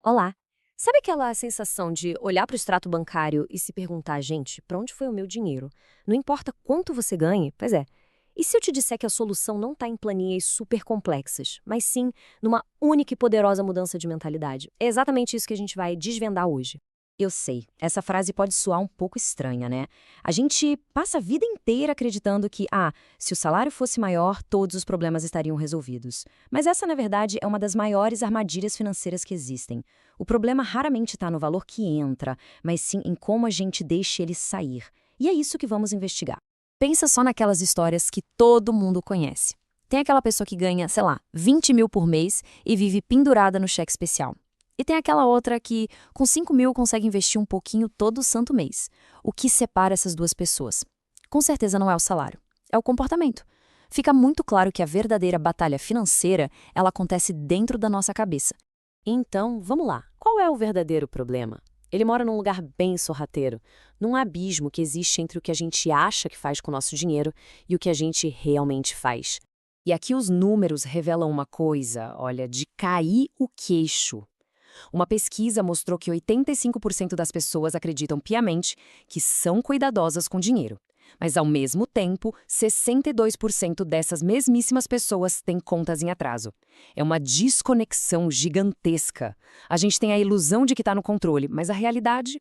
Olá! Sabe aquela sensação de olhar para o extrato bancário e se perguntar, gente, para onde foi o meu dinheiro? Não importa quanto você ganhe, pois é. E se eu te disser que a solução não está em planilhas super complexas, mas sim numa única e poderosa mudança de mentalidade? É exatamente isso que a gente vai desvendar hoje. Eu sei, essa frase pode soar um pouco estranha, né? A gente passa a vida inteira acreditando que, se o salário fosse maior, todos os problemas estariam resolvidos. Mas essa, na verdade, é uma das maiores armadilhas financeiras que existem. O problema raramente está no valor que entra, mas sim em como a gente deixa ele sair. E é isso que vamos investigar. Pensa só naquelas histórias que todo mundo conhece. Tem aquela pessoa que ganha, sei lá, 20 mil por mês e vive pendurada no cheque especial. E tem aquela outra que, com 5 mil, consegue investir um pouquinho todo santo mês. O que separa essas duas pessoas? Com certeza não é o salário, é o comportamento. Fica muito claro que a verdadeira batalha financeira, ela acontece dentro da nossa cabeça. Então, vamos lá. Qual é o verdadeiro problema? Ele mora num lugar bem sorrateiro, num abismo que existe entre o que a gente acha que faz com o nosso dinheiro e o que a gente realmente faz. E aqui os números revelam uma coisa, olha, de cair o queixo. Uma pesquisa mostrou que 85% das pessoas acreditam piamente que são cuidadosas com dinheiro. Mas, ao mesmo tempo, 62% dessas mesmíssimas pessoas têm contas em atraso. É uma desconexão gigantesca. A gente tem a ilusão de que está no controle, mas a realidade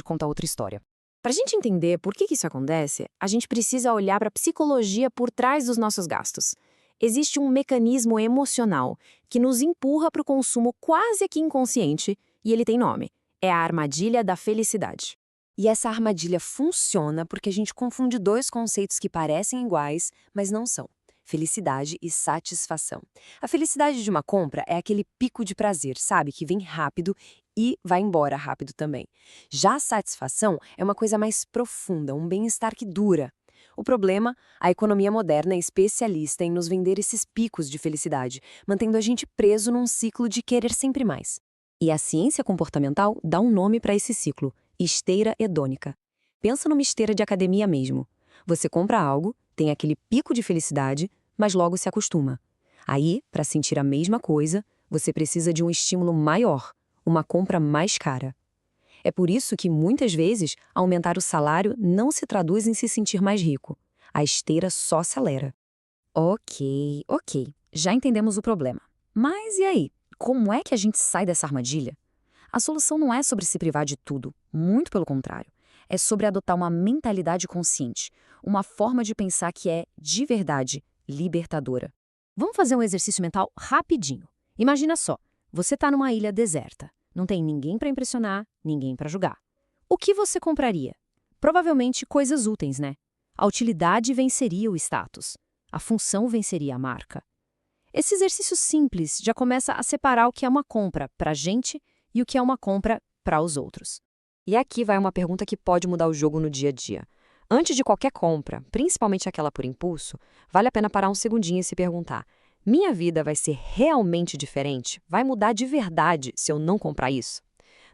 conta outra história. Para a gente entender por que isso acontece, a gente precisa olhar para a psicologia por trás dos nossos gastos. Existe um mecanismo emocional que nos empurra para o consumo quase que inconsciente, e ele tem nome. É a armadilha da felicidade. E essa armadilha funciona porque a gente confunde dois conceitos que parecem iguais, mas não são: felicidade e satisfação. A felicidade de uma compra é aquele pico de prazer, sabe? Que vem rápido e vai embora rápido também. Já a satisfação é uma coisa mais profunda, um bem-estar que dura. O problema, a economia moderna é especialista em nos vender esses picos de felicidade, mantendo a gente preso num ciclo de querer sempre mais. E a ciência comportamental dá um nome para esse ciclo: esteira hedônica. Pensa numa esteira de academia mesmo. Você compra algo, tem aquele pico de felicidade, mas logo se acostuma. Aí, para sentir a mesma coisa, você precisa de um estímulo maior, uma compra mais cara. É por isso que, muitas vezes, aumentar o salário não se traduz em se sentir mais rico. A esteira só acelera. Ok. Já entendemos o problema. Mas e aí? Como é que a gente sai dessa armadilha? A solução não é sobre se privar de tudo, muito pelo contrário. É sobre adotar uma mentalidade consciente, uma forma de pensar que é, de verdade, libertadora. Vamos fazer um exercício mental rapidinho. Imagina só, você está numa ilha deserta. Não tem ninguém para impressionar, ninguém para julgar. O que você compraria? Provavelmente coisas úteis, né? A utilidade venceria o status. A função venceria a marca. Esse exercício simples já começa a separar o que é uma compra para a gente e o que é uma compra para os outros. E aqui vai uma pergunta que pode mudar o jogo no dia a dia. Antes de qualquer compra, principalmente aquela por impulso, vale a pena parar um segundinho e se perguntar: minha vida vai ser realmente diferente? Vai mudar de verdade se eu não comprar isso?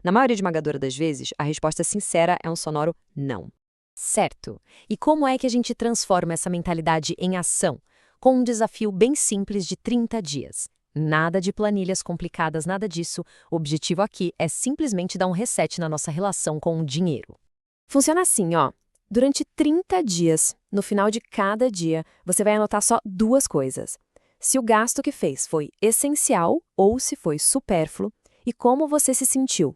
Na maioria esmagadora das vezes, a resposta sincera é um sonoro não. Certo. E como é que a gente transforma essa mentalidade em ação? Com um desafio bem simples de 30 dias. Nada de planilhas complicadas, nada disso. O objetivo aqui é simplesmente dar um reset na nossa relação com o dinheiro. Funciona assim, ó. Durante 30 dias, no final de cada dia, você vai anotar só duas coisas: se o gasto que fez foi essencial ou se foi supérfluo e como você se sentiu.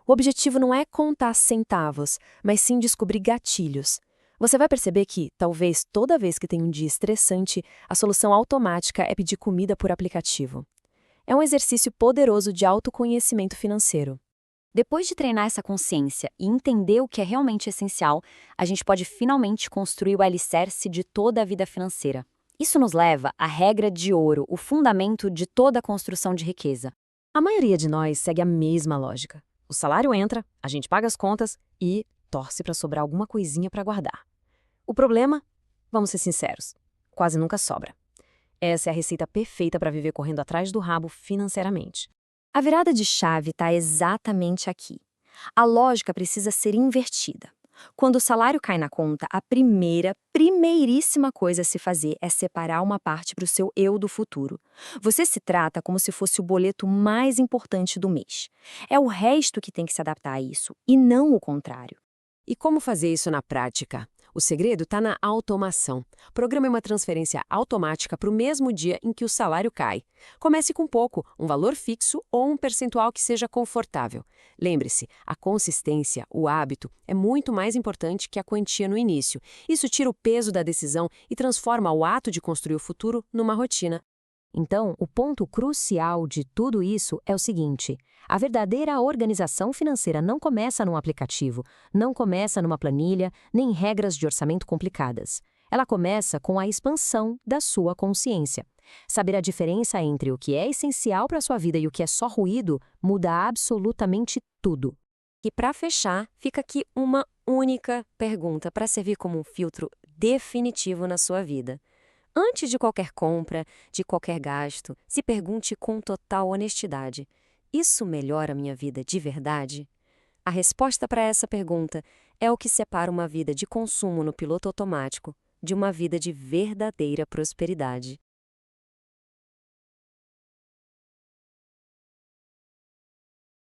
O objetivo não é contar centavos, mas sim descobrir gatilhos. Você vai perceber que, talvez toda vez que tem um dia estressante, a solução automática é pedir comida por aplicativo. É um exercício poderoso de autoconhecimento financeiro. Depois de treinar essa consciência e entender o que é realmente essencial, a gente pode finalmente construir o alicerce de toda a vida financeira. Isso nos leva à regra de ouro, o fundamento de toda a construção de riqueza. A maioria de nós segue a mesma lógica. O salário entra, a gente paga as contas e torce para sobrar alguma coisinha para guardar. O problema? Vamos ser sinceros, quase nunca sobra. Essa é a receita perfeita para viver correndo atrás do rabo financeiramente. A virada de chave está exatamente aqui. A lógica precisa ser invertida. Quando o salário cai na conta, a primeiríssima coisa a se fazer é separar uma parte para o seu eu do futuro. Você se trata como se fosse o boleto mais importante do mês. É o resto que tem que se adaptar a isso, e não o contrário. E como fazer isso na prática? O segredo está na automação. Programe uma transferência automática para o mesmo dia em que o salário cai. Comece com pouco, um valor fixo ou um percentual que seja confortável. Lembre-se, a consistência, o hábito, é muito mais importante que a quantia no início. Isso tira o peso da decisão e transforma o ato de construir o futuro numa rotina. Então, o ponto crucial de tudo isso é o seguinte: a verdadeira organização financeira não começa num aplicativo, não começa numa planilha, nem em regras de orçamento complicadas. Ela começa com a expansão da sua consciência. Saber a diferença entre o que é essencial para a sua vida e o que é só ruído muda absolutamente tudo. E para fechar, fica aqui uma única pergunta para servir como um filtro definitivo na sua vida. Antes de qualquer compra, de qualquer gasto, se pergunte com total honestidade: isso melhora a minha vida de verdade? A resposta para essa pergunta é o que separa uma vida de consumo no piloto automático de uma vida de verdadeira prosperidade.